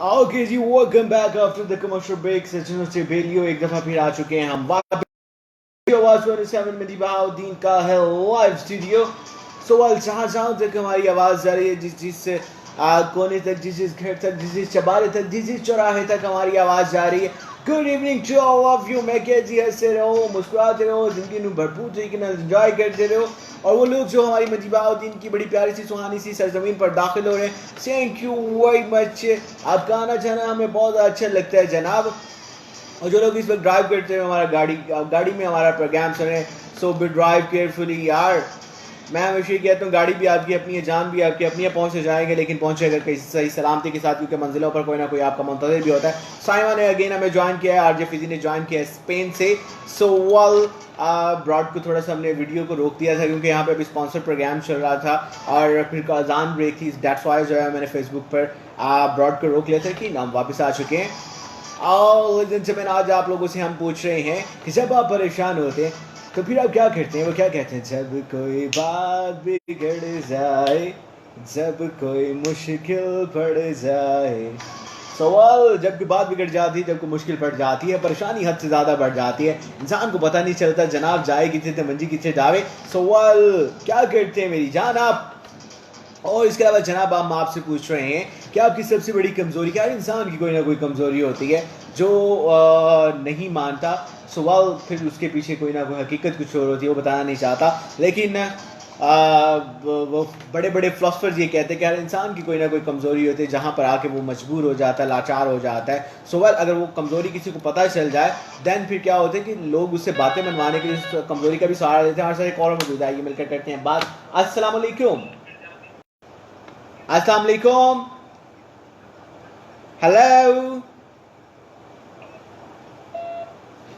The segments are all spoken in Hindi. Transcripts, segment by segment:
ओके जी, welcome back after the commercial break. Sachin से बेलियो एक दफा फिर आ चुके हैं हम वापस। आवाज 27 में बहाउद्दीन का है लाइव स्टूडियो। सवाल जहां तक हमारी आवाज जा रही है, जिस कोने तक, जिस घर तक, जिस चबारे तक, जिस चौराहे तक हमारी आवाज जा रही है। Good evening to all of you. मैं कह जी हंसते रहो, मुस्कुराते रहो, जिंदगी में भरपूर तरीके से एंजॉय करते रहो। और वो लोग जो हमारी मजीबाउद्दीन की बड़ी प्यारी सी सुहानी सी सरजमीन पर दाखिल हो रहे हैं, थैंक यू वेरी मच। आपका आना जाना हमें बहुत अच्छा लगता है जनाब। और जो लोग इस वक्त ड्राइव करते हैं, हमारा गाड़ी में हमारा प्रोग्राम सुन रहे हैं, सो बी ड्राइव केयरफुली यार। मैं हमेशा कहता हूँ गाड़ी भी आपकी अपनी है, जान भी आपकी अपनी है। पहुँच जाएंगे लेकिन पहुँचेगा कहीं सही सलामती के साथ, क्योंकि मंजिलों पर कोई ना कोई आपका मुंतज़िर भी होता है। साइमा ने अगेन हमें ज्वाइन किया है, आरजे फिजी ने ज्वाइन किया है स्पेन से। सो वेल ब्रॉड को थोड़ा सा हमने वीडियो को रोक दिया था क्योंकि यहाँ पे अभी स्पॉन्सर प्रोग्राम चल रहा था और फिर अजान ब्रेक थी। दैट्स व्हाई जो है मैंने फेसबुक पर ब्रॉड को रोक लिया था कि हम वापस आ चुके हैं। और आज आप लोगों से हम पूछ रहे हैं कि जब आप परेशान होते हैं तो फिर आप क्या करते हैं? वो क्या कहते हैं? जब कोई बात बिगड़ जाए, जब कोई मुश्किल पड़ जाए। सवाल जब की बात बिगड़ जाती है, जब कोई मुश्किल पड़ जाती है, परेशानी हद से ज़्यादा बढ़ जाती है, इंसान को पता नहीं चलता जनाब जाए कितने तो मंजी कितने जावे। सवाल क्या करते हैं मेरी जान आप? और इसके अलावा जनाब हम आपसे पूछ रहे हैं कि आपकी सबसे बड़ी कमज़ोरी क्या है? इंसान की कोई ना कोई कमज़ोरी होती है जो नहीं मानता। सवाल फिर उसके पीछे कोई ना कोई हकीकत कुछ और होती है, वो बताना नहीं चाहता। लेकिन वो बड़े बड़े फिलोसफर्स ये कहते हैं कि हर इंसान की कोई ना कोई कमज़ोरी होती है जहाँ पर आके वो मजबूर हो जाता है, लाचार हो जाता है। सवाल अगर वो कमज़ोरी किसी को पता चल जाए दैन फिर क्या होता है कि लोग उससे बातें मनवाने के लिए उस कमज़ोरी का भी सहारा देते हैं। हमारे साथ एक और मौजूद है, ये मिलकर करते हैं बात। अस्सलाम वालेकुम। अस्सलाम वालेकुम। हेलो।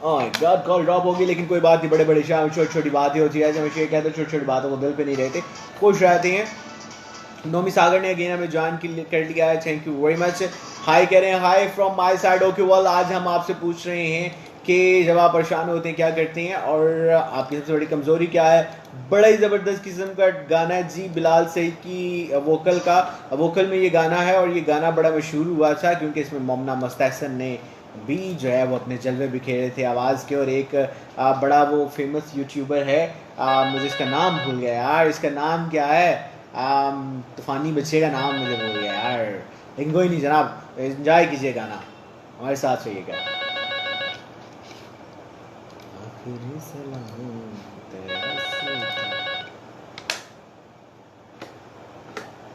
गॉड कॉल ड्रॉप होगी, लेकिन कोई बात नहीं, बड़े बड़े शाम छोटी छोटी बातें होती है। हमेशा ये कहते हैं छोटी छोटी बातों को दिल पे नहीं रहते, खुश रहते हैं। नोमी सागर ने अगेन हमें ज्वाइन कर लिया है, थैंक यू वेरी मच। हाय कह रहे हैं, हाय from my side. Okay well, आज हम आपसे पूछ रहे हैं कि जब आप परेशान होते हैं क्या करते हैं और आपकी सबसे बड़ी कमज़ोरी क्या है। बड़ा ही ज़बरदस्त किस्म का गाना है जी, बिलाल सईद की वोकल में ये गाना है। और ये गाना बड़ा मशहूर हुआ था क्योंकि इसमें मोमना मुस्तहसन ने भी जो है वो अपने जलवे बिखेरे थे आवाज़ के। और एक बड़ा वो फेमस यूट्यूबर है, मुझे इसका नाम भूल गया यार, इसका नाम क्या है? तूफ़ानी बच्चे का नाम मुझे भूल गया यार, लेकिन कोई नहीं जनाब, एंजॉय कीजिए गाना, हमारे साथ रहिएगा।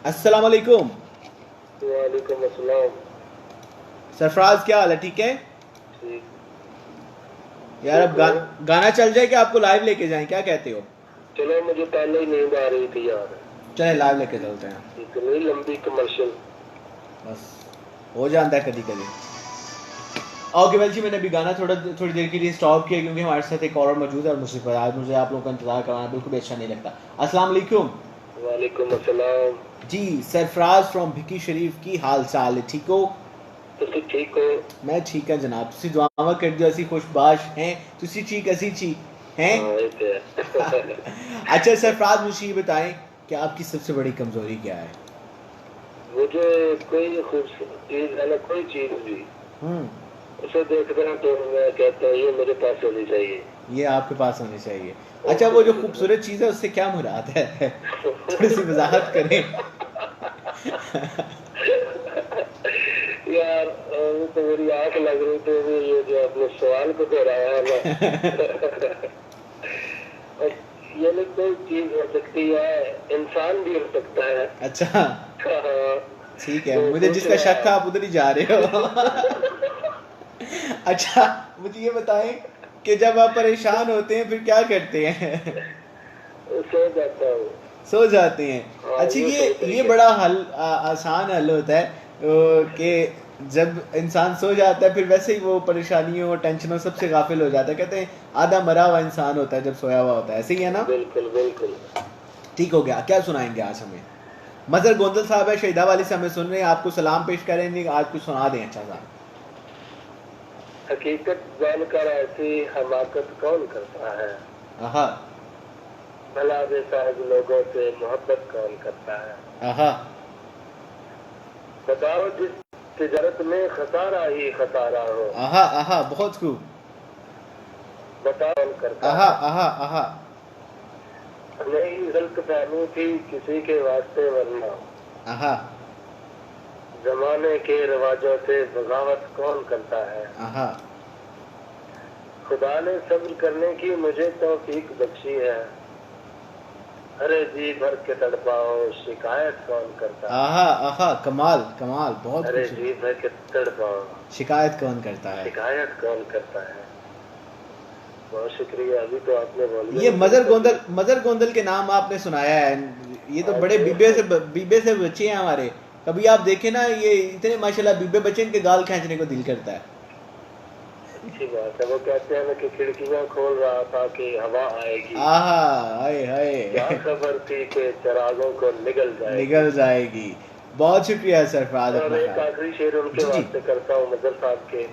अस्सलाम वालेकुम। वालेकुम अस्सलाम। सरफराज क्या हाल है? ठीक है ठीक यार। अब गाना चल जाए कि आपको लाइव लेके जाएं, क्या कहते हो? चलो, मुझे पहले ही नींद आ रही थी यार। चले लाइव लेके चलते हैं। इतनी लंबी कमर्शियल बस हो जाता है कभी कभी। ओके वेल जी, मैंने अभी गाना थोड़ी देर के लिए स्टॉप किया क्योंकि हमारे साथ एक और मौजूद है और मुझे आज आप लोगों का इंतजार कराना बिल्कुल भी अच्छा नहीं लगता। अस्सलाम वालेकुम। वालेकुम अस्सलाम जी, सरफराज फ्रॉम भिकी शरीफ की हाल चाल है? ठीक हो? तुसी ठीक हो? मैं ठीक है जनाब, तुसी दुआवा कर दियो, असी खुशबाश हैं, तुसी ठीक असी ठीक हैं। अच्छा सरफराज, मुझे ये बताएं कि आपकी सबसे बड़ी कमजोरी क्या है? मुझे कोई खूबसूरत चीज है ना, कोई चीज भी उसे देखते हैं तो मैं कहता हूँ ये मेरे पास होनी चाहिए, ये आपके पास होनी चाहिए। अच्छा, वो जो खूबसूरत चीज है उससे क्या मुराद है? थोड़ी सी वजाहत करें। यार वो तो मेरी आंख लग रही थी, ये जो अपने सवाल को दोहराया है ना। ये नहीं कोई चीज हो सकती है, इंसान भी हो सकता है। अच्छा ठीक है, मुझे जिसका शक था आप उधर ही जा रहे हो। अच्छा मुझे ये बताएं कि जब आप परेशान होते हैं फिर क्या करते हैं? सो जाता हूँ। सो जाते हैं? अच्छा, ये बड़ा आसान हल होता है कि जब इंसान सो जाता है फिर वैसे ही वो परेशानियों और टेंशनों सबसे गाफिल हो जाता है। कहते हैं आधा मरा हुआ इंसान होता है जब सोया हुआ होता है, ऐसे ही है ना? बिल्कुल बिल्कुल ठीक हो गया। क्या सुनाएंगे आज हमें? मजर गोंदल साहब है शहीदा वाली से हमें सुन रहे हैं, आपको सलाम पेश करेंगे, आज कुछ सुना दें अच्छा सा। हकीकत जानकर ऐसी हमाकत कौन करता है, भला बेसाहिब लोगों से मोहब्बत कौन करता है। बताओ जिस तिजारत में खसारा ही खसारा हो। आहा आहा, बहुत खूब। बता कौन करता आहा है। आहा आहा। नहीं गलतफहमी थी किसी के वास्ते वरना आहा जमाने के रिवाजों से बगावत कौन करता है। आहा। खुदा ने सब्र करने की मुझे तौफीक बख्शी है। अरे जी भर के तड़पाओ शिकायत कौन करता है। आहा आहा, कमाल कमाल, बहुत अरे खूब। जी भर के तड़पाओ शिकायत कौन करता है। शिकायत कौन करता है। बहुत शुक्रिया। अभी तो आपने बोल ये मदर गोंदल के नाम आपने सुनाया है। ये तो बड़े बीबे से बच्चे हैं हमारे। कभी आप देखे ना, ये इतने माशाल्लाह बीबे बच्चे, इनके गाल खींचने को दिल करता है। अच्छी बात है। वो कहते हैं ना कि खिड़कियां खोल रहा था कि हवा आएगी। आहा हाय हाय। क्या खबर थी कि चिरागों को निगल जाएगी। बहुत शुक्रिया सरफराज। और एक आखिरी शेर उनके वास्ते करता हूँ मदर साहब के।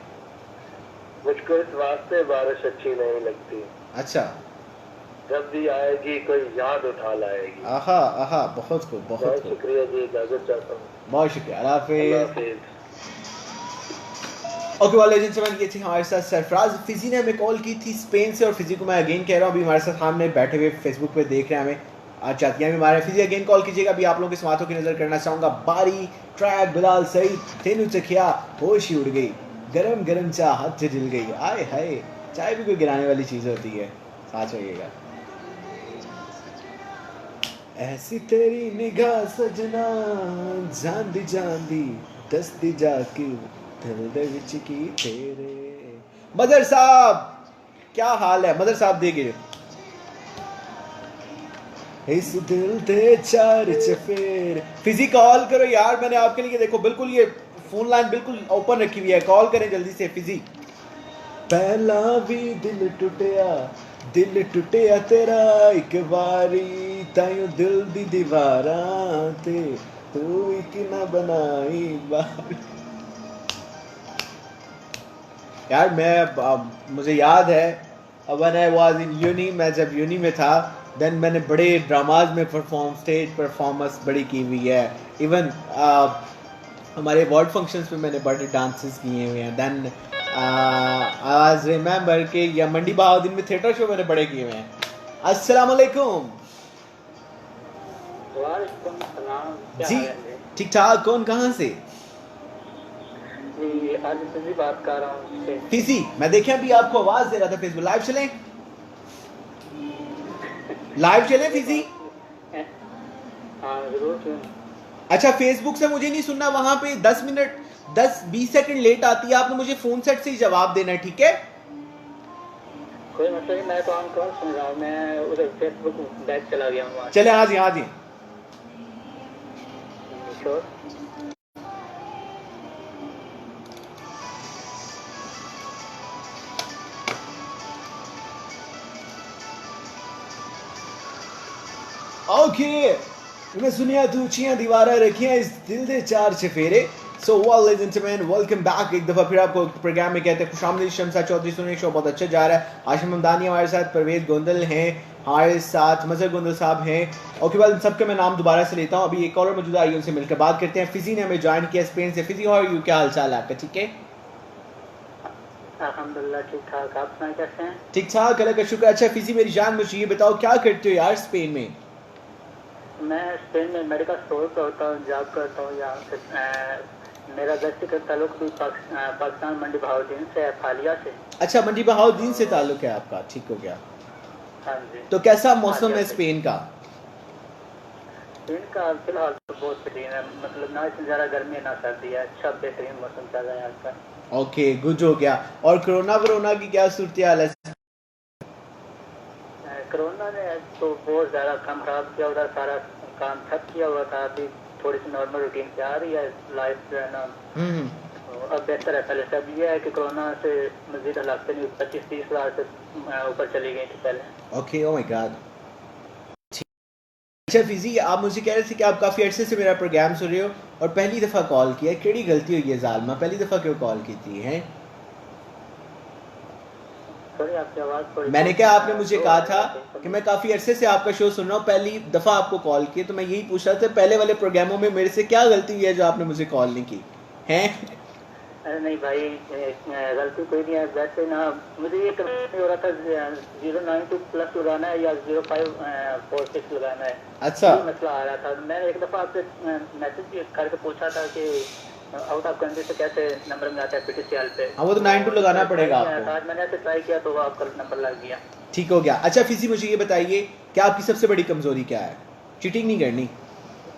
मुझको इस वास्ते बारिश अच्छी नहीं लगती। अच्छा। जब भी आएगी कोई याद उठा लाएगी। आहा आहा, बहुत खूब बहुत खूब। शुक्रिया जी। इजाजत चाहता हूँ। बहुत शुक्रिया। अल्लाह अल्लाह हाफिज। हाफिज। ओके वाले जेंटलमैन, ये थी हमारे साथ सरफराज। फिजी ने हमें कॉल की थी स्पेन से, और फिजी को मैं अगेन कह रहा हूँ, अभी हमारे साथ सामने बैठे हुए फेसबुक पे देख रहे हैं हमें, आज चाहती हैं हमारे फिजी अगेन कॉल कीजिएगा। अभी आप लोगों की समातों की नज़र करना चाहूँगा। बारी ट्रैक बिलाल सईद तेनू चखिया होश ही उड़ गई, गरम गरम चाय हाथ से जल गई। आए हाय, चाय भी कोई गिराने वाली चीज़ होती है, साथ होइएगा। ऐसी तेरी निगाह सजना जांदी जांदी दस्ती जाके दिल दे विच की तेरे। मदर साहब क्या हाल है? मदर साहब देखे इस दिल दे चार चफेर। फिजी कॉल करो यार, मैंने आपके लिए देखो बिल्कुल ये फोन लाइन बिल्कुल ओपन रखी हुई है, कॉल करें जल्दी से फिजी। पहला भी दिल टुटिया तेरा एक बारी, ताइयों दिल दी दीवारा ते तू एक ना बनाई बारी। यार मुझे याद है when I was in uni, मैं जब यूनी में था देन मैंने बड़े ड्रामाज में स्टेज परफॉर्मेंस बड़ी की हुई है। इवन हमारे अवार्ड फंक्शंस में मैंने बड़े डांसेस किए हुए हैं। देन आज रिमेंबर के या मंडी बहाउद्दीन में थिएटर शो मैंने बड़े किए हुए हैं। अस्सलाम वालेकुम जी। ठीक ठाक। कौन कहाँ से? जी आज फिजी बात कर रहा हूँ। फिजी, मैं देखे अभी आपको आवाज दे रहा था फेसबुक लाइव चलें, लाइव चलें फिजी। हाँ जरूर। अच्छा फेसबुक से मुझे नहीं सुनना, वहां पे 10-20 सेकंड लेट आती है, आपने मुझे फोन सेट से ही जवाब देना है, ठीक है? कोई मतलब नहीं, मैं तो ऑन कॉल सुन रहा हूँ, मैं उधर फेसबुक बैक चला गया हूँ। चले आज यहाँ जी। ओके मैं सुनिया तू ऊंचियां दीवारें रखियां इस दिल दे चार चफेरे। So ladies and gentleman welcome back एक दफा फिर आपको प्रोग्राम में कहते हैं खुशामदीद। शमसा चौधरी सुनिए, शो बहुत अच्छा जा रहा है। आशिम हमदानी हमारे साथ, परवेज गोंदल हैं हमारे साथ, मजहर गोंदल साहब हैं। ओके वेल, सबके मैं नाम दोबारा से लेता हूँ। अभी एक और मौजूदा आई उनसे मिलकर बात करते हैं। फिजी ने हमें ज्वाइन किया स्पेन से। फिजी और यू, क्या हाल चाल है आपका? ठीक है अल्हम्दुलिल्लाह ठीक ठाक। आप सुनाए कैसे हैं? ठीक ठाक, अल्लाह का शुक्र। अच्छा फिजी मेरी जान, मुझे ये बताओ क्या करते हो यार स्पेन में? मैं स्पेन में मेडिकल स्टोर पर होता हूँ, जॉब करता हूँ यहाँ से। मेरा व्यक्तिगत ताल्लुक भी पाकिस्तान मंडी बहाउद्दीन से है, फालिया से। अच्छा मंडी बहाउद्दीन से ताल्लुक है आपका, ठीक हो गया। हाँ जी। तो कैसा मौसम है स्पेन का? स्पेन का फिलहाल तो बहुत बेहतरीन है, मतलब ना इतनी ज़्यादा गर्मी है ना सर्दी है, अच्छा बेहतरीन मौसम चल रहा है यहाँ का। ओके गुड हो गया। और कोरोना की क्या सूरत हाल है? कोरोना ने तो बहुत ज़्यादा काम खराब किया, उधर सारा काम ठप किया हुआ था। अभी थोड़ी सी नॉर्मल रूटीन पे आ रही है लाइफ जो है ना, अब बेहतर है। पहले से अब ये है कि कोरोना से मजीद हलाकतें नहीं 25-30 हज़ार से ऊपर चली गई थी पहले। Okay oh my God. अच्छा फिजी, आप मुझे कह रहे थे कि आप काफ़ी अरसे से मेरा प्रोग्राम सुन रहे हो और पहली दफ़ा कॉल किया, केड़ी गलती हुई है जालमा, पहली दफ़ा क्यों कॉल की थी हैं? सॉरी आपकी आवाज़ थोड़ी। मैंने क्या, आपने मुझे कहा था कि मैं काफ़ी अरसे से आपका शो सुन रहा हूँ, पहली दफ़ा आपको कॉल की, तो मैं यही पूछ रहा था पहले वाले प्रोग्रामों में मेरे से क्या गलती हुई है जो आपने मुझे कॉल नहीं की? हैं? अरे नहीं भाई, गलती कोई नहीं है वैसे ना। मुझे ये करना हो रहा था 092 प्लस लगाना है या 0546 लगाना है। अच्छा ये मसला आ रहा था। मैंने एक दफ़ा आपसे मैसेज करके पूछा था कि आउट ऑफ कंट्री से कैसे नंबर में आता है पीटीसीएल पे। हाँ, वो तो 92 लगाना पड़ेगा आपको। आज मैंने ऐसे ट्राई किया तो आपका नंबर लग गया। ठीक हो गया। अच्छा फिजी, मुझे ये बताइए कि आपकी सबसे बड़ी कमजोरी क्या है? चीटिंग नहीं करनी।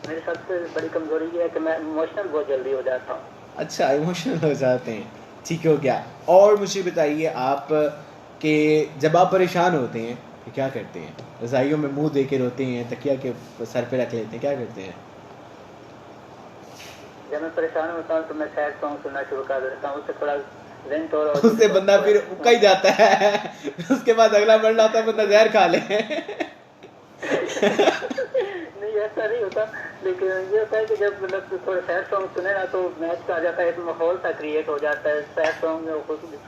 मेरी सबसे बड़ी कमजोरी ये है कि मैं इमोशनल बहुत जल्दी हो जाता हूँ। अच्छा, इमोशनल हो जाते हैं, ठीक हो गया। और मुझे बताइए आप कि जब आप परेशान होते हैं तो क्या करते हैं? रज़ाइयों में मुंह दे के रोते हैं, तकिया के सर पे रख लेते हैं, क्या करते हैं? जब मैं परेशान होता हूँ तो मैं सैड सॉन्ग सुनना शुरू कर देता हूँ। उससे थोड़ा दिन तो उससे बंदा फिर उका ही जाता है। उसके बाद अगला मरना होता है, बंदा जहर खा ले। नहीं ऐसा नहीं होता, लेकिन ये होता है कि जब मतलब थोड़ा सैड सॉन्ग सुने ना तो मैच का आ जाता है, एक माहौल सा क्रिएट हो जाता है। सैड सॉन्ग में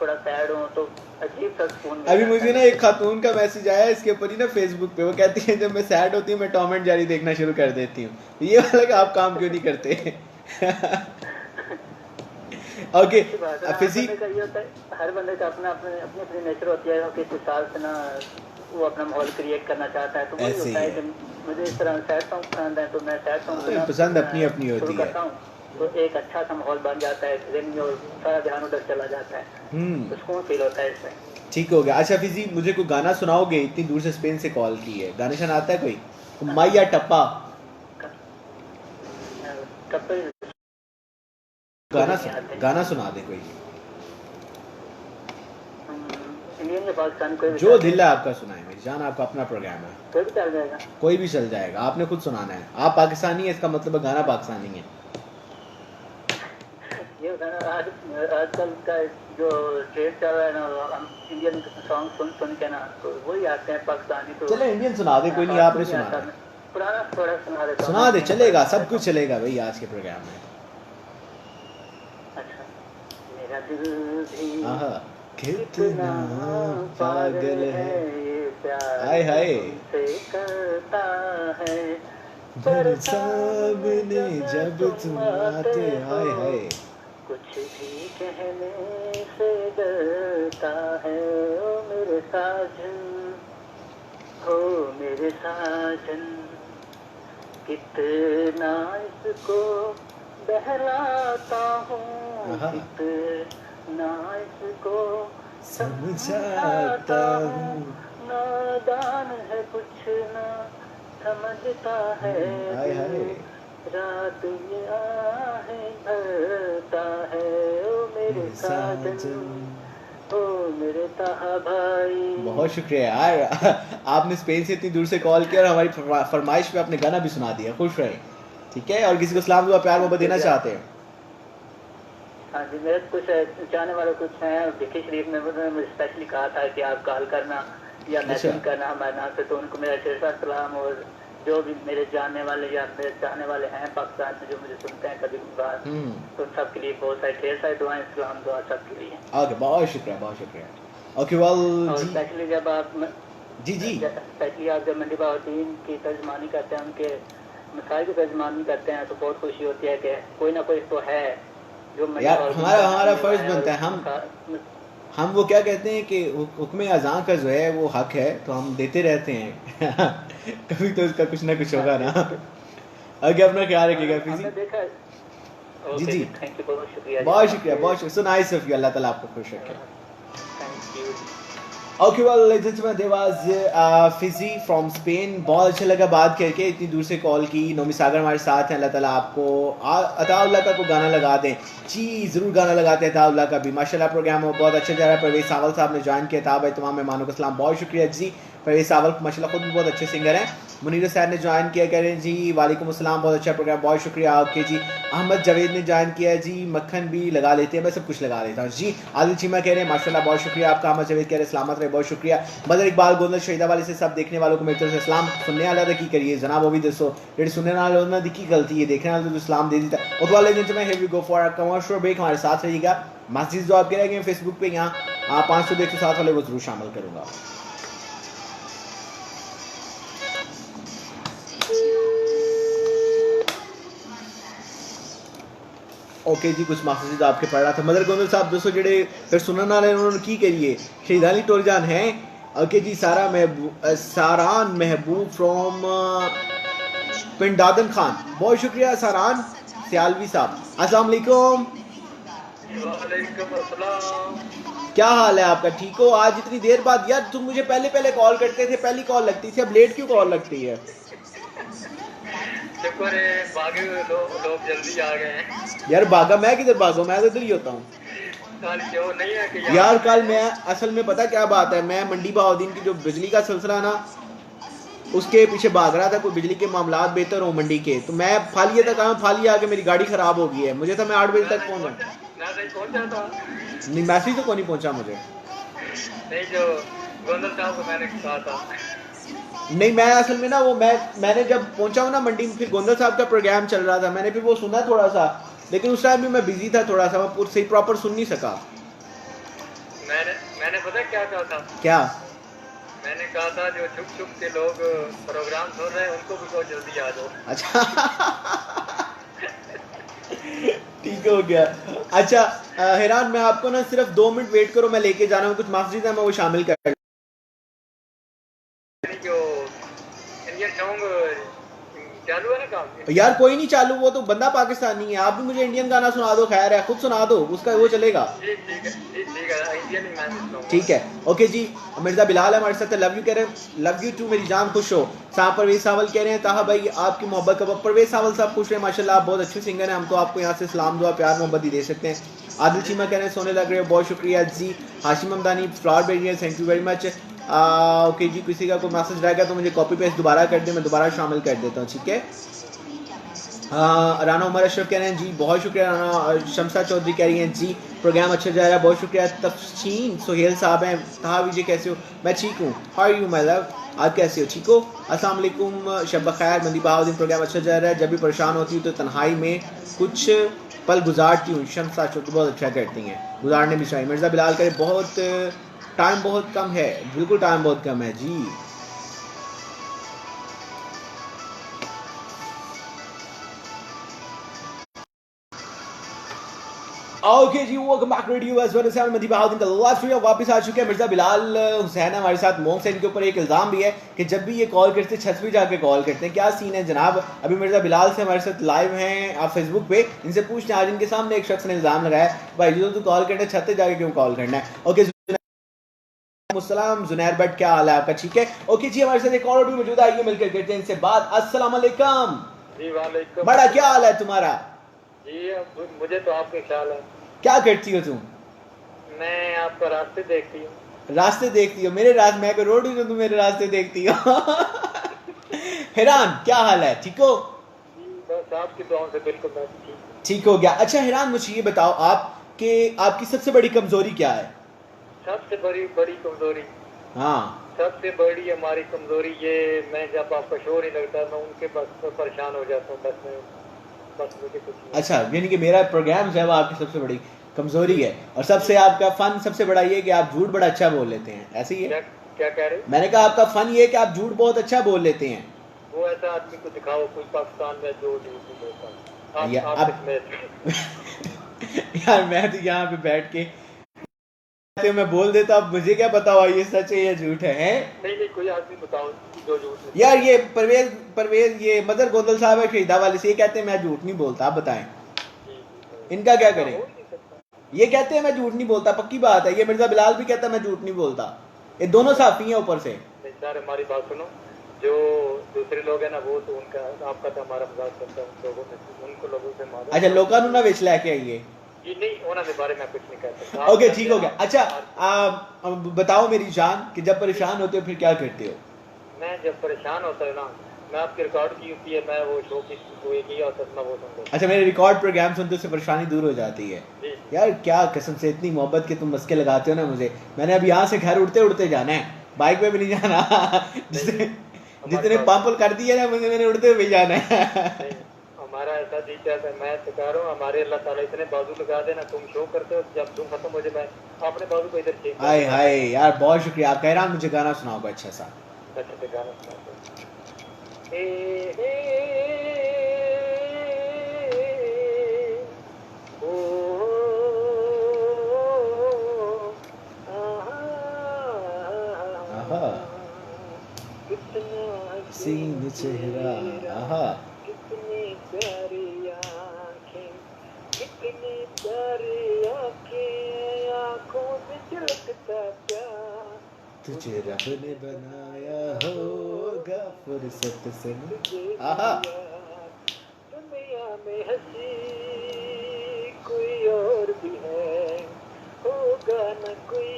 थोड़ा सैड हो तो अजीब सा सुकून। अभी मुझे ना एक खातून का मैसेज आया इसके ऊपर ही ना फेसबुक पे, वो कहती है जब मैं सैड होती हूँ मैं टॉम एंड जेरी देखना शुरू कर देती हूँ। ये वाला का आप काम क्यों नहीं करते? ओके फिजी, हर बंदे का अपना अपने अपनी अपनी नेचर होती है, किस हिसाब से ना वो अपना माहौल क्रिएट करना चाहता है। तो वही होता है कि मुझे इस तरह सैड सॉन्ग पसंद है तो मैं सैड सॉन्ग पसंद अपनी अपनी होती है। तो एक अच्छा सा माहौल बन जाता है दिन में और सारा ध्यान उधर चला जाता है, तो सुकून फील होता है इसमें। ठीक हो गया। अच्छा फिजी, मुझे कोई गाना सुनाओगे? इतनी दूर से स्पेन से कॉल की है, गाना शाना आता है कोई? माया टप्पा गाना सुना दे कोई, इंडियन या पाकिस्तान, कोई जो दिल है आपका सुनाए। मेरी जान, आपका अपना प्रोग्राम है, कोई भी चल जाएगा। कोई भी चल जाएगा, आपने खुद सुनाना है। आप पाकिस्तानी है, इसका मतलब गाना पाकिस्तानी है। ये गाना आजकल का जो ट्रेंड चल रहा है ना, हम इंडियन सॉन्ग सुन सुन के ना तो वही आते हैं पाकिस्तानी। तो चले इंडियन सुना दे, कोई नहीं, आपने सुना पुराना थोड़ा सुना दे, चलेगा, सब कुछ चलेगा भाई आज के प्रोग्राम में। अच्छा, मेरा दिल भी कितना पागल है, हाय हाय करता है, पर सामने जब तुम आते, हाय हाय कुछ भी कहने से डरता है। ओ मेरे साजन, ओ मेरे साजन, कितना इसको बहलाता हूँ, कितना इसको समझाता हूँ। नादान है कुछ ना समझता है, रात ये आहें भरता है। ओ मेरे साजन, ओ मेरे ताहा भाई। बहुत शुक्रिया यार, आपने स्पेन से इतनी दूर से कॉल किया और हमारी फरमाइश पे आपने गाना भी सुना दिया। खुश रहे, ठीक है। और किसी को सलाम दुआ प्यार मोहब्बत देना चाहते हैं? हाँ जी, मेरे कुछ चाहने वाले कुछ हैं विकी शरीफ में, उन्होंने मुझे स्पेशली कहा था कि आप कॉल करना या मैसेज करना हमारे नाम से, तो उनको मेरा ढेर सारा सलाम। और जो भी मेरे जानने वाले या मेरे चाहने वाले हैं पाकिस्तान में जो मुझे सुनते हैं कभी बार, तो उन सब के लिए बहुत सारी ढेर सारी दुआएं, सलाम दुआ सबके लिए। ओके, बहुत शुक्रिया, बहुत शुक्रिया। ओके वेल, स्पेशली जब आप जी स्पेशली आप जब मंडी बाउद्दीन की तर्जमानी करते हैं, उनके मसाइल की तर्जमानी करते हैं, तो बहुत खुशी होती है कि कोई ना कोई तो है जो यार हमारा फर्ज बनता है। हम वो क्या कहते हैं कि हुक्म अज़ां का जो है वो हक है, तो हम देते रहते हैं। कभी तो इसका कुछ ना कुछ होगा ना। आगे अपना ख्याल रखिएगा फिजी। जी थैंक यू, बहुत शुक्रिया, बहुत शुक्रिया, बहुत शुक्रिया। सो नाइस ऑफ यू, अल्लाह ताला आपको खुश रखे। Thank you. Okay well ladies and gentleman, there was Fiji from Spain. बहुत अच्छा लगा बात करके, इतनी दूर से कॉल की। नोमी सागर हमारे साथ हैं, अल्लाह ताला आपको अताउल्लाह का को गाना लगा दें। जी ज़रूर गाना लगाते हैं अताउल्लाह का भी। माशाल्लाह प्रोग्राम हो बहुत अच्छा जा रहा है। परवेज सावल साहब ने ज्वाइन किया था, भाई तमाम मेहमानों को सलाम, बहुत शुक्रिया जी। परवेज सावल माशाल्लाह खुद भी बहुत अच्छे सिंगर हैं। मुनीर सैद ने ज्वाइन किया, कह रहे हैं जी वालेकुम अस्सलाम, बहुत अच्छा प्रोग्राम, बहुत शुक्रिया आपके जी। अहमद जावेद ने ज्वाइन किया जी, मक्खन भी लगा लेते हैं, मैं सब कुछ लगा लेता हूँ जी। आदिल चीमा कह रहे हैं माशाल्लाह बहुत शुक्रिया आपका। अहमद जावेद कह रहे हैं सलामत रहे, बहुत शुक्रिया। मदर इकबाल गोंदल शहीदा वाले से सब देखने वालों को मेरी तरफ से सलाम। सुनने वाला की करिए जनाब, वो भी दसो जेडी सुनने वाले ना दिखी गलती है, देखने वाले तो सलाम दे देता। और वाले दिन में here we go for a commercial break, हमारे साथ रहिएगा। मैसेज जो आप कह रहे हैं फेसबुक पे यहाँ 500 देख तो साथ वाले वो जरूर शामिल करूँगा। ओके जी कुछ मैसेजेस आपके पढ़ रहा था मदर गोंदल साहब दोस्तों जेडे फिर सुनने वाले उन्होंने की करिए शहीद अली टोरजान हैं okay ji Saran Mehboob from पिंड दादन खान बहुत शुक्रिया सारान सियालवी साहब अस्सलाम वालेकुम वालेकुम अस्सलाम। क्या हाल है आपका ठीक हो आज इतनी देर बाद यार तुम मुझे पहले कॉल करते थे पहली कॉल लगती थी अब लेट क्यों कॉल लगती है शुक्र है बाकी लोग जल्दी आ गए हैं। यार भागा मैं किधर भागा मैं तो इधर ही होता हूँ कल क्यों नहीं है कि यार कल मैं असल में पता क्या बात है मैं मंडी बहाउद्दीन की जो बिजली का सिलसिला ना उसके पीछे भाग रहा था कोई बिजली के मामला बेहतर हो मंडी के तो मैं फालिया तक आया फालिया आके मेरी गाड़ी खराब हो गई है मुझे तो मैं 8 बजे तक पहुंचा पहुंचा था नहीं मैसेज तो कोई नहीं पहुंचा मुझे नहीं जो गोंदल साहब को मैंने कहा था नहीं मैं असल में ना वो मैंने जब पहुंचा हूँ ना मंडी में फिर गोंदल साहब का प्रोग्राम चल रहा था मैंने फिर वो सुना थोड़ा सा लेकिन उस टाइम भी मैं बिजी था थोड़ा सा मैं सही प्रॉपर सुन नहीं सका मैंने पता क्या कहा था क्या मैंने कहा था जो छुप छुप के लोग प्रोग्राम सुन रहे हैं उनको भी बहुत जल्दी आ जाओ। अच्छा ठीक हो गया अच्छा हैरान मैं आपको ना सिर्फ 2 मिनट वेट करो मैं लेके जाना हूँ कुछ मैसेज है मैं वो शामिल कर जो इंडियन सॉन्ग चालू है ना काम यार कोई नहीं चालू वो तो बंदा पाकिस्तानी है आप भी मुझे इंडियन गाना सुना दो खैर है खुद सुना दो उसका वो चलेगा ठीक है इंडियन ही मैं सुनाऊंगा। ठीक है ओके जी मिर्जा बिलाल हमारे साथ लव यू कह रहे हैं लव यू टू मेरी जान खुश हो साहब परवेज सावल कह रहे हैं ताहा भाई आपकी मोहब्बत का परवेज सावल साहब खुश रहे माशाल्लाह आप बहुत अच्छे सिंगर हैं हम तो आपको यहाँ से सलाम दुआ प्यार मोहब्बत ही दे सकते हैं आदिल चीमा कह रहे हैं सोने लग रहे हो बहुत शुक्रिया जी हाशिम हमदानी फ्लावर भेजिए thank you very much okay जी किसी का कोई मैसेज रहेगा तो मुझे कॉपी पेस्ट दोबारा कर दे मैं दोबारा शामिल कर देता हूँ ठीक है राना उमर अशरफ कह रहे हैं जी बहुत शुक्रिया राना शमसा चौधरी कह रही हैं जी प्रोग्राम अच्छा जा रहा है बहुत शुक्रिया तफसीन सोहेल साहब हैं कहा विजय कैसे हो मैं ठीक हूँ how are you my love आप कैसे हो ठीक हो अस्सलाम वालेकुम शब खैर मंदी बहाउद्दीन प्रोग्राम अच्छा जा रहा है जब भी परेशान होती हूँ तो तन्हाई में कुछ पल गुजारती हूँ शमसा चौधरी बहुत अच्छा करती हैं गुजारने भी चाहिए मिर्ज़ा बिलाल करे बहुत टाइम बहुत कम है बिल्कुल टाइम बहुत कम है जी ओके जी welcome back radio as well as मदी बहाउद्दीन का लाइव स्ट्रीम वापस आ चुके हैं मिर्जा बिलाल हुसैन हमारे साथ मोंग से इनके ऊपर एक इल्जाम भी है कि जब भी ये कॉल करते हैं छत पे जाके कॉल करते हैं क्या सीन है जनाब अभी मिर्जा बिलाल से हमारे साथ लाइव हैं आप फेसबुक पे इनसे पूछते हैं आज इनके सामने एक शख्स ने इल्जाम लगाया भाई जो तू कॉल करना है छत पे जाके क्यों कॉल करना है ओके जुनैर भट्ट क्या हाल है आपका ठीक है ओके जी हमारे साथ एक और भी मौजूद आइए मिलकर करते हैं इनसे बात अस्सलाम वालेकुम जी वालेकुम बड़ा क्या हाल है तुम्हारा जी मुझे तो आपके ख्याल है क्या करती हो तुम मैं आपका रास्ते देखती हूँ रास्ते देखती हो मेरे रास्ते मैं रोड हूँ तुम मेरे रास्ते देखती हो हैरान क्या हाल है ठीक हो बस आपकी दुआओं से बिल्कुल ठीक हो गया अच्छा हैरान मुझे ये बताओ आप कि आपकी सबसे बड़ी कमजोरी क्या है सबसे बड़ी कमजोरी हाँ सबसे बड़ी हमारी कमजोरी ये मैं जब आपका शोर ही लगता है मैं उनके बस परेशान हो जाता हूँ बस मुझे कुछ अच्छा यानी कि मेरा प्रोग्राम जो है वो आपकी सबसे बड़ी कमजोरी है और सबसे आपका फन सबसे बड़ा ये कि आप झूठ बड़ा अच्छा बोल लेते हैं ऐसे ही है क्या कह रहे मैंने कहा आपका फन ये कि आप झूठ बहुत अच्छा बोल लेते हैं वो ऐसा आदमी को दिखाओ कोई पाकिस्तान में जो झूठ नहीं बोलता यार मैं तो यहाँ पे बैठ के मैं बोल देता अब मुझे क्या पता हुआ ये सच है या झूठ है नहीं कोई आदमी बताओ जो झूठ यार ये परवेज ये मदर गोंदल साहब है खरीदा वाले से ये कहते हैं मैं झूठ नहीं बोलता आप बताएं इनका क्या करें ये कहते हैं मैं झूठ नहीं बोलता पक्की बात है ये मिर्जा बिलाल भी कहता है मैं झूठ नहीं बोलता ये दोनों साफी हैं ऊपर से हमारी बात सुनो जो दूसरे लोग हैं ना वो तो उनका आपका तो हमारा मजाक करता है उन लोगों में उनको लोगों से मालूम अच्छा लोगों ना विच लेके आइए नहीं उन्होंने बारे में कुछ नहीं कहता ओके ठीक हो गया अच्छा बताओ मेरी जान कि जब परेशान होते हो फिर क्या करते हो मैं जब परेशान होता है ना मैं आपके रिकॉर्ड की होती है मैं वो शो की वो किया होता है वो सुनता अच्छा मेरे रिकॉर्ड प्रोग्राम सुनते उससे परेशानी दूर हो जाती है यार क्या कसम से इतनी मोहब्बत के तुम मस्के लगाते हो ना मुझे मैंने अब यहाँ से घर उड़ते उड़ते जाना है बाइक पे भी नहीं जाना जितने पंप कर दिए ना मुझे मैंने उड़ते हुए जाना है हमारा ऐसा जी चाहता है मैं तो कह रहा हूँ हमारे अल्लाह ताला इतने बाजू लगा देना तुम शो करते हो जब तुम खत्म हो जाए मैं अपने बाजू को इधर चेक हाय हाय यार बहुत शुक्रिया आप कह रहा मुझे गाना सुनाओ अच्छा सा अच्छा से गाना सुनाओ हसीन चेहरा। आहा कितनी प्यारी आँखें, कितनी प्यारी आँखें, आँखों से झलकता प्यार। तुझे रब ने बनाया होगा फुर्सत से न। तुझे आहा दिया दुनिया में हंसी कोई और भी है, होगा न कोई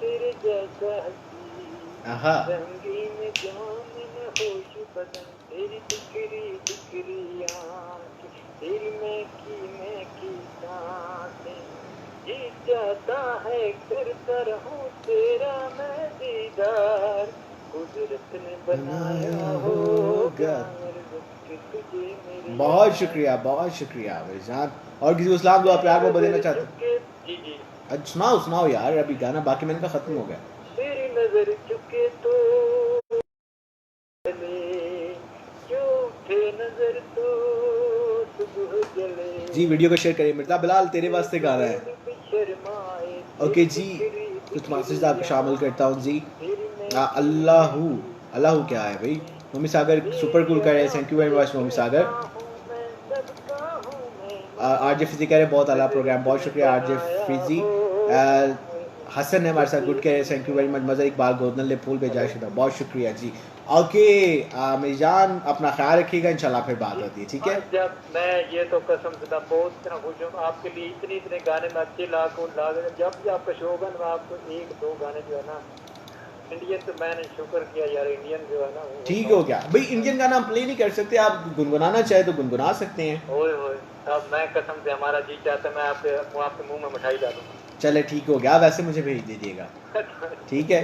तेरे जैसा हंसी। आहा रंगीन जामुन होश बदन, तेरी दिखरी दिखरी आँखें, तेरी महकी सांसें, जी चाहता है करता रहूं तेरा मैं दीदार। कुदरत ने बनाया होगा मेरे वक्त तुझे मेरे बहुत शुक्रिया मेरी जान। और किसी को सलाम दुआ प्यार वो देना चाहते हो? जी जी अच्छा सुनाओ यार अभी गाना, बाकी मैंने कहा खत्म हो गया। तेरी नजर चुके तो चले, क्यों थे नजर तो सुबह जले। जी वीडियो को शेयर करिए। मिर्जा बिलाल तेरे वास्ते गाना है। ओके जी कुछ मैसेज आपको शामिल करता हूँ जी। अल्लाहू क्या है भाई। मम्मी सागर सुपर कूल कर रहे हैं, thank you very much mummy Sagar. RJ Fiji कह रहे हैं बहुत अला प्रोग्राम, बहुत शुक्रिया आरजे फिजी। हसन है हमारे साथ गुड कह रहे हैं, थैंक यू वेरी मच। मज़ा इकबाल गोदन ले फूल भेजा शुदा, बहुत शुक्रिया जी। ओके मेरी जान अपना ख्याल रखिएगा, इंशाल्लाह फिर बात होती है ठीक है। जब मैं ये तो कसम खुदा बहुत इतना खुश हूँ आपके लिए, इतने गाने में अच्छे लाख जब भी आपका शो होगा ना आपको एक दो गाने जो है ना इंडियन, तो मैंने शुक्र किया यार इंडियन जो है ना ठीक हो गया भाई। इंडियन गाना हम प्ले नहीं कर सकते, आप गुनगुनाना चाहे तो गुनगुना सकते हैं। ओए होए अब मैं कसम से हमारा जी चाहता है मैं आपके मुंह में मिठाई डालूंगा। चले ठीक हो गया, वैसे मुझे भेज दीजिएगा ठीक है।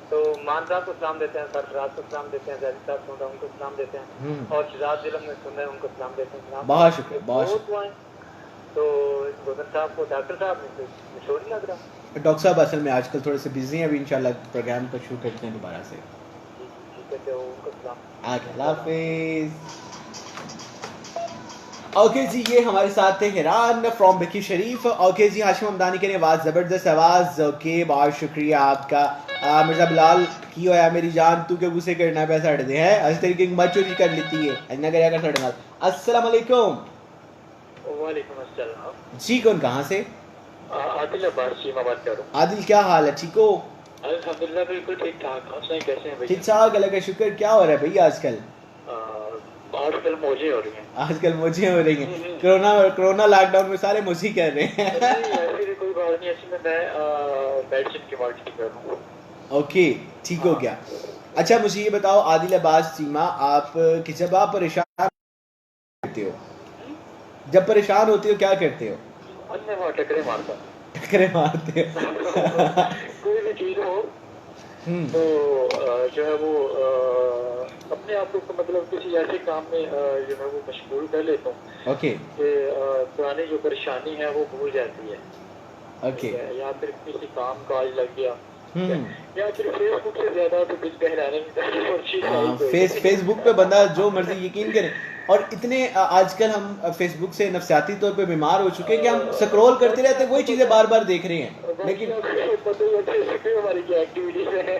तो मान साहब को सलाम देते हैं, सरफराज को सलाम देते हैं, जैद साहब सुन रहा उनको सलाम देते हैं, और शिजाज जिला में सुन रहे हैं उनको सलाम देते हैं। बहुत शुक्रिया बहुत शुक्रिया। तो गोदन साहब को डॉक्टर साहब मशहूर नहीं लग रहा। डॉक्टर साहब असल में आजकल थोड़े से बिजी हैं, अभी इंशाल्लाह प्रोग्राम को शुरू करते हैं दोबारा से। ठीक है उनको सलाम। अल्लाह हाफिज। ओके जी ये हमारे साथ थे हिरान फ्रॉम बिकी शरीफ। ओके जी हाशिम हमदानी के आवाज़ ज़बरदस्त आवाज़। ओके बहुत शुक्रिया आपका। मिर्जा बिलाल की होया मेरी जान, तू क्या गुस्से करना पे सड़ दे है अस तरीके की मत चोरी कर लेती है अन्ना करया कर सड़े नाल। अस्सलाम वालेकुम। वालेकुम अस्सलाम जी कौन कहां से? आदिल अब्बास जी मैं बात कर रहा हूं। आदिल क्या हाल है, ठीक हो? अल्हम्दुलिल्लाह बिल्कुल ठीक ठाक। आप सुनाइए कैसे हैं भैया? ठीक ठाक अल्लाह का शुक्र। क्या हो रहा है भैया आजकल? आजकल मौजें हो रही हैं। आजकल मौजें हो रही हैं। कोरोना लॉकडाउन में सारे मौजी कर रहे हैं। ऐसी कोई बात नहीं, ऐसे में मैं मेडिसिन की मार्केटिंग कर रहा हूं। ओके ठीक हो गया। अच्छा मुझे ये बताओ आदिल अब्बास चीमा, आप कि जब आप परेशान करते हो, जब परेशान होते हो क्या करते हो? टकरे मारता टकरे मारते हो कोई भी चीज हो तो जो है वो अपने आप को मतलब किसी ऐसे काम में जो है वो मशगूल कर लेता हूँ ओके कि पुरानी जो परेशानी है वो भूल जाती है। ओके या फिर किसी काम काज लग गया या फिर फेसबुक से ज्यादा तो कुछ कहलाने में फेसबुक पे बंदा जो मर्जी यकीन करे। और इतने आजकल हम फेसबुक से नफसियाती तौर पे बीमार हो चुके हैं कि हम स्क्रॉल करते रहते हैं, वही चीजें बार बार देख रहे हैं लेकिन हमारी क्या एक्टिविटीज है।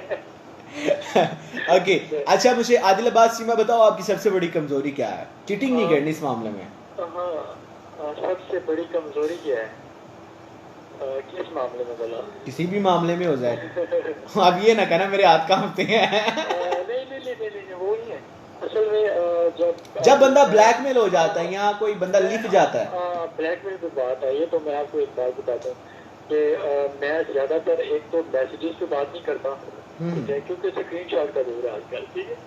ओके अच्छा मुझे आदिल अब्बास सीमा बताओ आपकी सबसे बड़ी कमजोरी क्या है? चीटिंग नहीं करनी इस मामले में। हाँ सबसे बड़ी कमजोरी क्या है? किस मामले में बोला? किसी भी मामले में हो जाए अब ये ना कहना मेरे हाथ कांपते हैं। नहीं वो ही है असल में जब बंदा ब्लैकमेल हो जाता है या कोई बंदा लिख जाता है। ब्लैकमेल की बात है ये तो मैं आपको एक बात बताता हूँ कि मैं ज्यादातर एक तो मैसेजेस पे बात नहीं करता क्योंकि स्क्रीन शॉट का दौर है आजकल। ठीक है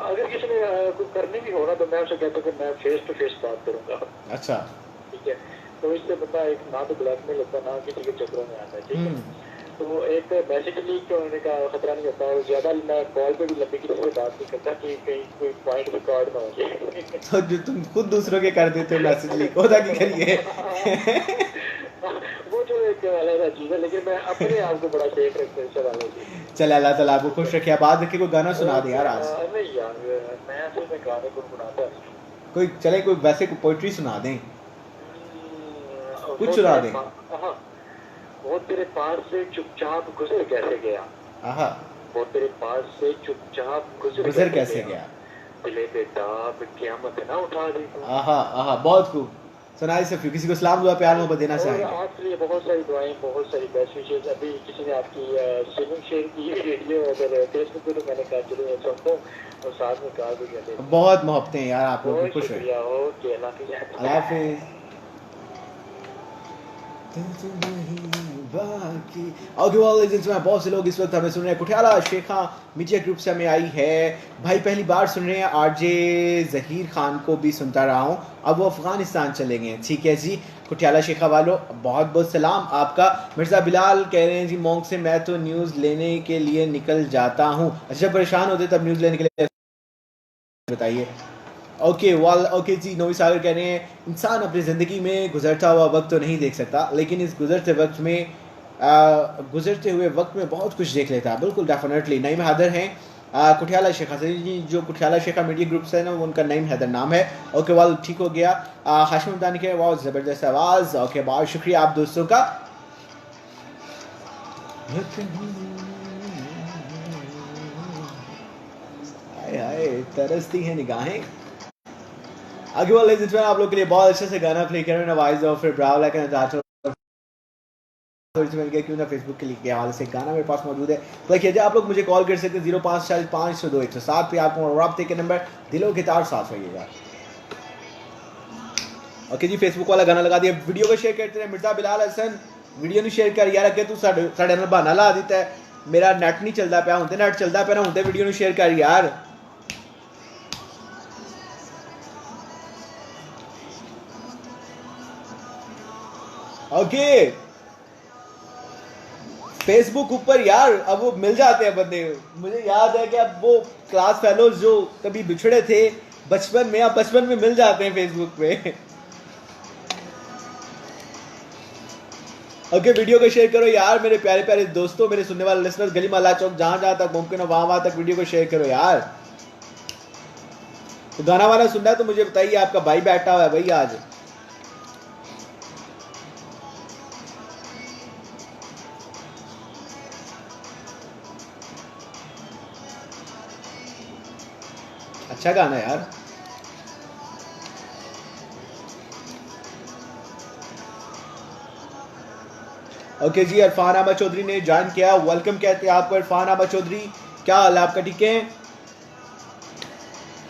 अगर किसी ने कुछ करने भी हो ना तो मैं उसे कहता हूँ कि मैं फेस टू फेस बात करूंगा। अच्छा ठीक है तो इससे बंदा एक ना तो ब्लैकमेल होता ना किसी के चक्रों में आता है। ठीक है तो एक मैसेज लीक होने का खतरा नहीं होता और ज्यादा मैं कॉल पे भी लंबी किसी से बात नहीं करता कि कहीं कोई पॉइंट रिकॉर्ड ना हो जाए। तो जो तुम खुद दूसरों के कर देते हो मैसेज लीक होता कि करिए वो तो एक अलग चीज है लेकिन मैं अपने आप को बड़ा सेफ रखता हूँ सवालों से। चल अल्लाह ताला आपको खुश रखे। बाद रखे कोई गाना सुना दे यार आज। नहीं यार मैं असल में गाने को गुनगुनाता कोई चले कोई वैसे कोई पोएट्री सुना दें कुछ सुना दें। वो तेरे पास से चुपचाप गुजर कैसे गया। आहा वो तेरे पास से चुपचाप गुजर कैसे गया? दिले बेटा क़यामत है ना उठा दी। आहा आहा, बहुत खूब सुनाई सफी। किसी को सलाम दुआ प्यार मोहब्बत देना चाहेंगे? आपके लिए बहुत सारी दुआएं, बहुत सारी बेस्ट विशेस। अभी किसी ने आपकी स्ट्रीमिंग शेयर की वीडियो अगर फेसबुक पे, तो मैंने कहा चलो ये सुनता हूँ और साथ में कहा भी कर। बहुत मोहब्बतें यार आप लोग, खुश रहे। शुक्रिया। ओके, अल्लाह हाफिज़। ओके वेल लेजेंड्स में बहुत से लोग इस वक्त हमें सुन रहे हैं। कुठियाला शेखा मीडिया ग्रुप से हमें आई है भाई, पहली बार सुन रहे हैं। आरजे जहीर खान को भी सुनता रहा हूँ, अब वो अफगानिस्तान चले गए। ठीक है जी, कुठियाला शेखा वालों बहुत बहुत सलाम आपका। मिर्ज़ा बिलाल कह रहे हैं जी मोंग से मैं तो न्यूज़ लेने के लिए निकल जाता हूँ। अच्छा, परेशान होते तब न्यूज़ लेने के लिए बताइए। ओके वाल ओके जी, नोवी सागर कह रहे हैं इंसान अपनी ज़िंदगी में गुजरता हुआ वक्त तो नहीं देख सकता, लेकिन इस गुजरते हुए वक्त में बहुत कुछ देख लेता है। बिल्कुल डेफिनेटली। नईम हैदर हैं कुठियाला शेखा से जी, जो कुठियाला शेखा मीडिया ग्रुप से है ना, उनका नईम हैदर नाम है। ओके वाल ठीक हो गया। हाशिम दानी के बहुत ज़बरदस्त आवाज़। ओके बहुत शुक्रिया आप दोस्तों का। हाय तरसती है निगाहें। आगे वाले जिसमें आप लोग के लिए बहुत अच्छे से गाना प्ले कर रहे हैं, नवाइज और फिर ब्रावला के नजात मिल गया क्यों ना फेसबुक के लिए के हवाले से गाना मेरे पास मौजूद है। तो देखिए आप लोग मुझे कॉल कर सकते हैं 054502 पे। आपको रब्ते के नंबर दिलों के तार साथ रहिएगा। ओके जी, फेसबुक वाला गाना लगा दिया। वीडियो को शेयर करते हैं। मिर्जा बिलाल हसन वीडियो नहीं शेयर कर यार, अगर तू साढ़े नाल बहाना ला दिता है, मेरा नेट नहीं चलता पाया, हुंदे नेट चलता पाया ना, हुंदे वीडियो नहीं शेयर कर यार। ओके फेसबुक ऊपर यार अब वो मिल जाते हैं बंदे। मुझे याद है कि अब वो क्लास फेलोज जो कभी बिछड़े थे बचपन में, अब बचपन में मिल जाते हैं फेसबुक पे। ओके वीडियो को शेयर करो यार मेरे प्यारे प्यारे दोस्तों, मेरे सुनने वाले लिसनर्स, गली मोहल्ला चौक जहां जहां तक मुमकिन हो वहां तक वीडियो को शेयर करो यार। तो गाना वाना सुनना है तो मुझे बताइए, आपका भाई बैठा हुआ है भाई आज। अच्छा गाना है यार। ओके जी, इरफान अहमद चौधरी ने ज्वाइन किया, वेलकम कहते हैं आपको इरफान अहमद चौधरी। क्या हाल है आपका? ठीक है।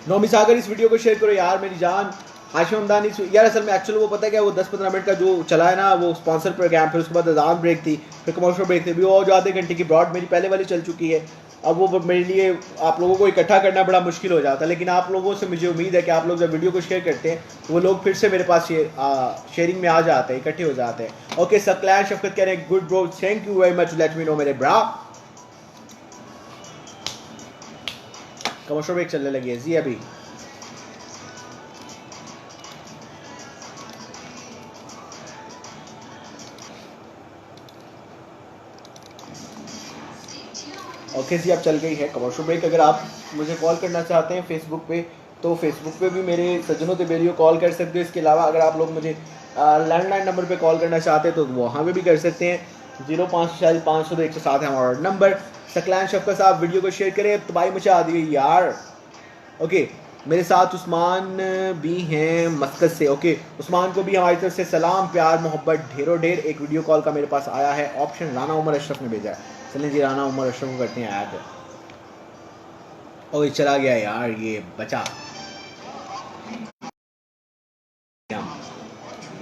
नौमी सागर इस वीडियो को शेयर करो यार मेरी जान। हाशिम हमदानी यार, असल में एक्चुअली वो पता है क्या, वो 10-15 मिनट का जो चला है ना वो स्पॉन्सर प्रोग्राम, फिर उसके बाद अजान ब्रेक थी, फिर कमर्शियल ब्रेक थी, वो जो आधे घंटे की ब्रॉड मेरी पहले वाली चल चुकी है। अब वो मेरे लिए आप लोगों को इकट्ठा करना बड़ा मुश्किल हो जाता है, लेकिन आप लोगों से मुझे उम्मीद है कि आप लोग जब वीडियो को शेयर करते हैं तो वो लोग फिर से मेरे पास शेयरिंग में आ जाते हैं, इकट्ठे हो जाते हैं। ओके सकलैन शफकत कह रहे हैं good bro, thank you very much, let me know मेरे ब्रा। कमर्शियल ब्रेक चलने लगी है जी अभी। ओके जी, अब चल गई है कमर्शियल ब्रेक। अगर आप मुझे कॉल करना चाहते हैं फेसबुक पे तो फेसबुक पे भी मेरे सज्जनों से बेरियो कॉल कर सकते हो। इसके अलावा अगर आप लोग मुझे लैंडलाइन नंबर पे कॉल करना चाहते हैं तो वहाँ पे भी कर सकते हैं। 054502 है हमारा नंबर। सकलैन शफकत साहब वीडियो को शेयर करें, तबाही मचा दी यार। ओके मेरे साथ उस्मान भी हैं मस्कत से। ओके उस्मान को भी हमारी तरफ से सलाम प्यार मोहब्बत ढेरों ढेर। एक वीडियो कॉल का मेरे पास आया है ऑप्शन, राना उमर अशरफ ने भेजा है। चलें जी राना उमर अशरफ को करते हैं ऐड। ओए चला गया यार ये बचा।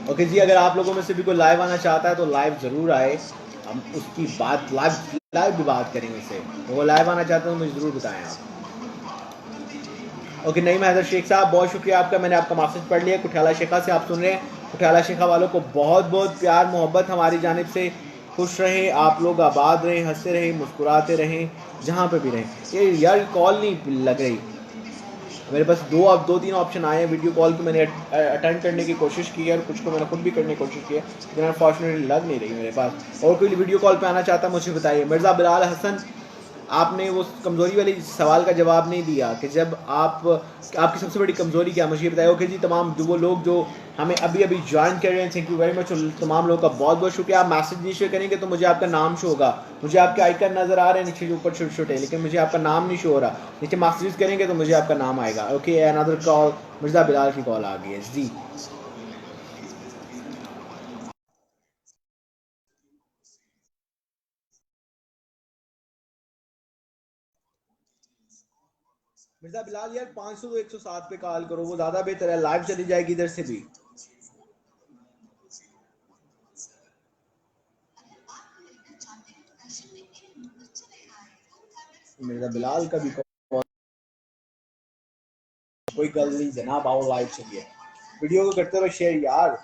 ओके जी, अगर आप लोगों में से भी कोई लाइव आना चाहता है तो लाइव ज़रूर आए, हम उसकी बात लाइव भी बात करेंगे इससे। तो वो लाइव आना चाहते हैं तो मुझे ज़रूर बताएं आप। ओके नईम हैदर शेख साहब बहुत शुक्रिया आपका, मैंने आपका मैसेज पढ़ लिया। कुठियाला शेखा से आप सुन रहे हैं। कुठियाला शेखा वालों को बहुत बहुत प्यार मोहब्बत हमारी जानिब से। खुश रहें आप लोग, आबाद रहें, हंसते रहें, मुस्कुराते रहें, जहाँ पे भी रहें। ये यार कॉल नहीं लग रही मेरे पास। 2-3 ऑप्शन आए हैं वीडियो कॉल की, मैंने अटेंड करने की कोशिश की है और कुछ को मैंने खुद भी करने की कोशिश की है, लेकिन अनफॉर्चुनेटली लग नहीं रही मेरे पास। और कोई वीडियो कॉल पे आना चाहता है मुझे बताइए। मिर्ज़ा बिलाल हसन आपने वो कमज़ोरी वाली सवाल का जवाब नहीं दिया कि जब आपकी सबसे बड़ी कमज़ोरी क्या, मुझे बताया। ओके जी, तमाम वो लोग जो हमें अभी अभी ज्वाइन कर रहे हैं, थैंक यू वेरी मच। तमाम लोगों का बहुत बहुत शुक्रिया। आप मैसेज नहीं शेयर करेंगे तो मुझे आपका नाम शो होगा। मुझे आपके आइकन नज़र आ रहे हैं नीचे ऊपर छोटे छोटे, लेकिन मुझे आपका नाम नहीं शो हो रहा। नीचे मैसेज करेंगे तो मुझे आपका नाम आएगा। Okay, another call, Mirza Bilal की कॉल आ गई है जी। मिर्ज़ा बिलाल यार 500 107 पे कॉल करो, वो ज़्यादा बेहतर है, लाइव चली जाएगी इधर से भी। मिर्ज़ा बिलाल का भी कोई गल नहीं जनाब, आओ लाइव चलिए, वीडियो को करते रहो शेयर यार।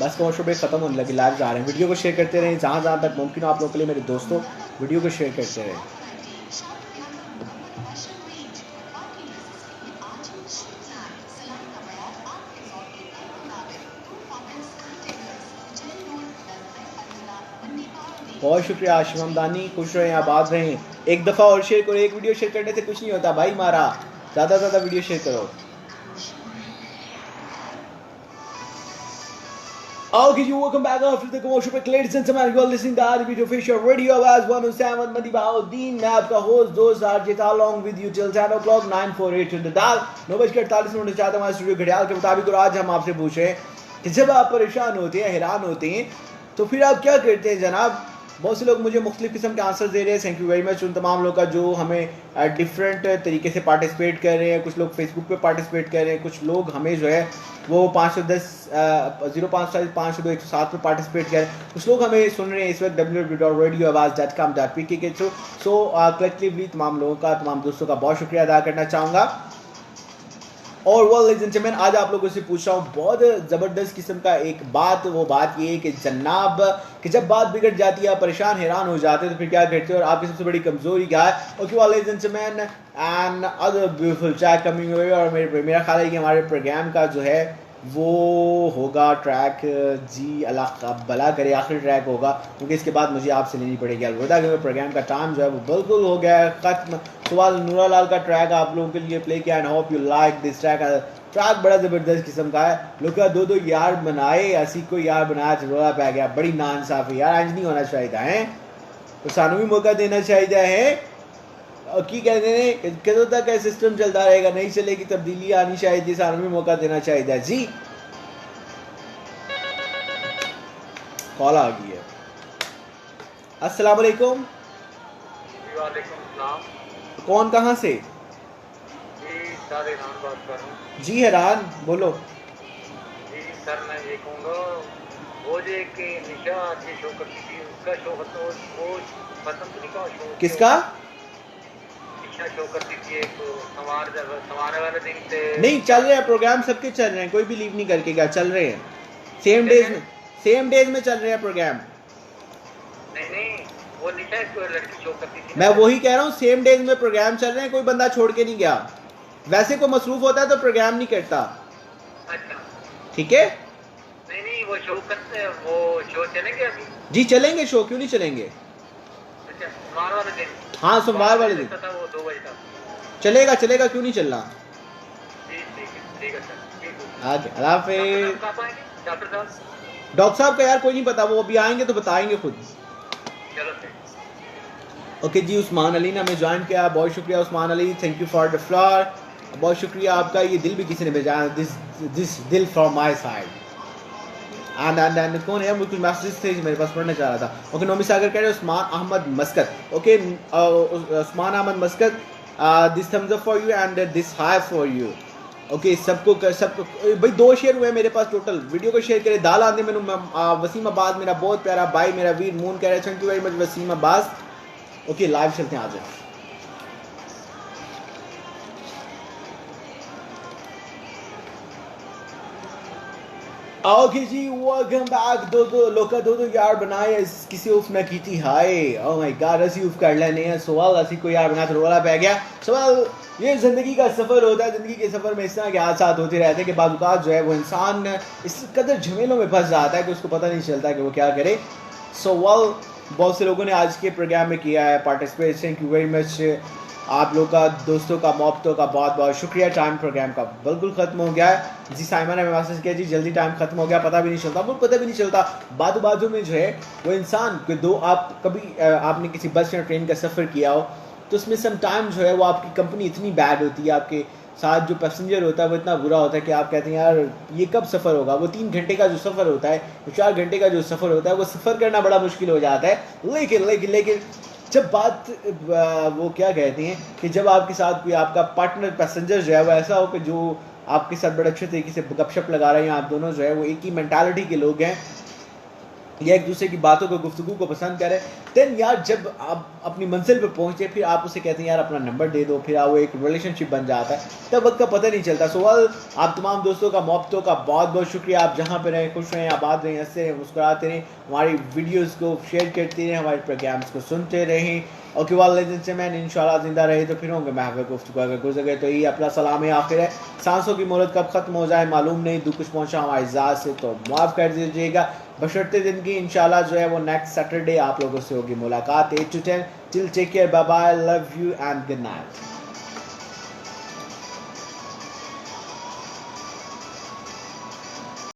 बस कमर्शियल ब्रेक खत्म होने लगी, लाइव जा रहे हैं। वीडियो को शेयर करते रहें जहाँ जहाँ तक मुमकिन हो आप लोगों के लिए मेरे दोस्तों, वीडियो को शेयर करते रहें। बहुत शुक्रिया आशिम हमदानी, खुश रहें, आबाद रहें। एक दफ़ा और शेयर करो, एक वीडियो शेयर करने से कुछ नहीं होता भाई मारा, ज़्यादा ज़्यादा वीडियो शेयर करो। Okay, you welcome back after the commercial break, ladies and gentlemen. You are listening to RBT Official Radio as 107 Madi Bahauddin. मैं आपका होस्ट दोस्त RJ along with you till 10 o'clock 948 to the dial 9:48 होने चाहता हूँ हमारे स्टूडियो घड़ियाल के मुताबिक। और आज हम आपसे पूछ रहे हैं कि जब आप परेशान होते हैं, हैरान होते हैं, तो फिर आप क्या करते हैं जनाब। बहुत से लोग मुझे मुख्तलिफ किस्म के आंसर दे रहे हैं, थैंक यू वेरी मच उन तमाम लोगों का जो हमें डिफरेंट तरीके से पार्टिसिपेट कर रहे हैं। कुछ लोग फेसबुक पे पार्टिसिपेट कर रहे हैं, कुछ लोग हमें जो है वो 510 055107 पे पार्टिसिपेट कर रहे हैं, कुछ लोग हमें सुन रहे हैं इस वक्त www.radioawaz.com.pk के थ्रू। सो कलेक्टिवली तमाम लोगों का, तमाम दोस्तों का बहुत शुक्रिया अदा करना चाहूँगा। और वो लेडीज एंड जेंटलमैन, आज आप लोगों से पूछ रहा हूँ बहुत ज़बरदस्त किस्म का एक बात। वो बात ये है कि जनाब कि जब बात बिगड़ जाती है, परेशान हैरान हो जाते हैं, तो फिर क्या करते हो और आपकी सबसे बड़ी कमज़ोरी क्या है। ओके वाले ladies and gentleman, and other beautiful track coming हुए। और मेरा ख्याल है कि हमारे प्रोग्राम का जो है वो होगा ट्रैक जी अल्लाह भला करे, आखिरी ट्रैक होगा, क्योंकि इसके बाद मुझे आपसे लेनी पड़ेगी अलविदा, क्योंकि प्रोग्राम का टाइम जो है वो बिल्कुल हो गया है ख़त्म। सवाल नूरा लाल का ट्रैक आप लोगों के लिए प्ले किया, and hope you like this track. Track बड़ा ज़बरदस्त किस्म का है। लोग का दो यार बनाए, असी को यार बनाया रोला पै गया, बड़ी नाइंसाफ़ी यार, आज नहीं होना चाहिए है, तो सानू भी मौका देना चाहिए है। और की कहते हैं कदों तक सिस्टम चलता रहेगा, नहीं चलेगी, तब्दीली आनी चाहिए, सानू भी मौका देना चाहिए जी। कॉल आ गई है। अस्सलाम वालेकुम। कौन कहाँ से? जी हैरान, बोलो जी सर। मैं ये कहूँगा वो जो एक निशा की शो करती थी, उसका शो तो वो खत्म तो नहीं, कहा शो किसका निशा शो करती थी, एक संवार वाले दिन से नहीं चल रहे हैं प्रोग्राम, सबके चल रहे हैं, कोई भी लीव नहीं करके क्या, चल रहे हैं सेम डेज में चल रहे हैं प्रोग्राम। नहीं, वो निशा एक लड़की शो करती थी। मैं वही कह रहा हूँ, सेम डेज में प्रोग्राम चल रहे हैं, कोई बंदा छोड़ के नहीं गया। वैसे कोई मसरूफ होता है तो प्रोग्राम नहीं करता। अच्छा ठीक है। नहीं, वो शो करते हैं, वो शो चलेंगे अभी? जी चलेंगे, शो क्यों नहीं चलेंगे। अच्छा, सोमवार वाले दिन? हाँ, सोमवार वाले दिन वो 2 बजे तक चलेगा, क्यों नहीं चलना। ठीक है सर। अल्लाह हाफिज़। डॉक्टर साहब का यार कोई नहीं पता, वो अभी आएंगे तो बताएंगे खुद। चलो ओके जी, उस्मान अली ने हमें ज्वाइन किया, बहुत शुक्रिया Usman Ali, thank you for the flower, बहुत शुक्रिया आपका। ये दिल भी किसी ने भेजा, दिस दिल फ्रॉम माय साइड। एंड कौन है, मुझे कुछ मैसेज थे मेरे पास पढ़ना चाह रहा था। ओके, नोमी सागर कह रहे हैं Usman Ahmed Muscat. Okay Usman Ahmed Muscat, this thumbs up for you and this high for you. Okay, सबको भाई 2 शेयर हुए मेरे पास टोटल, वीडियो को शेयर करें। दाल आंदे मैंने वसीम अब्बास, मेरा बहुत प्यारा भाई, मेरा वीर मून कह रहे हैं thank you very much Waseem Abbas. Okay, live चलते हैं आज। ओके जी, वेलकम बैक। दो लोका दो यार बनाए किसी उफ न की थी हाय। ओ माय गॉड, असी उफ कर लेने हैं सवाल असी को यार बना तो रोला पै गया सवाल। ये ज़िंदगी का सफ़र होता है। ज़िंदगी के सफ़र में इस तरह के हादसात होते रहते हैं कि बाद औक़ात जो है वो इंसान इस कदर झमेलों में फंस जाता है कि उसको पता नहीं चलता कि वो क्या करे। सवाल बहुत से लोगों ने आज के प्रोग्राम में किया है participate. Thank you very much. आप लोग का, दोस्तों का, मोहब्बतों का बहुत बहुत शुक्रिया। टाइम प्रोग्राम का बिल्कुल ख़त्म हो गया है जी। साइमन ने मैसेज किया जी जल्दी टाइम ख़त्म हो गया, पता भी नहीं चलता। वो पता भी नहीं चलता बाजू में जो है वो इंसान के दो। आप कभी आपने किसी बस या ट्रेन का सफ़र किया हो तो उसमें सम टाइम जो है वो आपकी कंपनी इतनी बैड होती है, आपके साथ जो पैसेंजर होता है वो इतना बुरा होता है कि आप कहते हैं यार ये कब सफ़र होगा। वो 3 घंटे का जो सफ़र होता है, 4 घंटे का जो सफ़र होता है, वो सफ़र करना बड़ा मुश्किल हो जाता है। लेकिन जब बात वो क्या कहते हैं कि जब आपके साथ कोई आपका पार्टनर पैसेंजर जो है वो ऐसा हो कि जो आपके साथ बड़े अच्छे तरीके से गपशप लगा रहे हैं, आप दोनों जो है वो एक ही मेंटालिटी के लोग हैं या एक दूसरे की बातों को, गुफ्तगू को पसंद करें, देन यार जब आप अपनी मंजिल पर पहुंचे फिर आप उसे कहते हैं यार अपना नंबर दे दो, फिर वो एक रिलेशनशिप बन जाता है। तब वक्त का पता नहीं चलता। सो आप तमाम दोस्तों का, मोहब्बतों का बहुत बहुत शुक्रिया। आप जहाँ पर रहें खुश रहें, आबाद रहें, हंसते रहें, मुस्कुराते रहें, हमारी वीडियोज़ को शेयर करते रहें, हमारे प्रोग्राम्स को सुनते रहें। ओके वालेकुम से मैंने इंशाल्लाह जिंदा रहे तो फिर होंगे महफ़िल गुफ्तगू। अगर गुजर गए तो ये अपना सलाम है आखिर है। सांसों की मोहलत कब ख़त्म हो जाए मालूम नहीं, दुख कुछ पहुँचा हमारी ज़ात से तो माफ़ कर दीजिएगा। बशर्ते दिन की इंशाल्लाह जो है वो नेक्स्ट सैटरडे आप लोगों से होगी मुलाकात 8 to 10। Till take care, bye bye, love you and good night.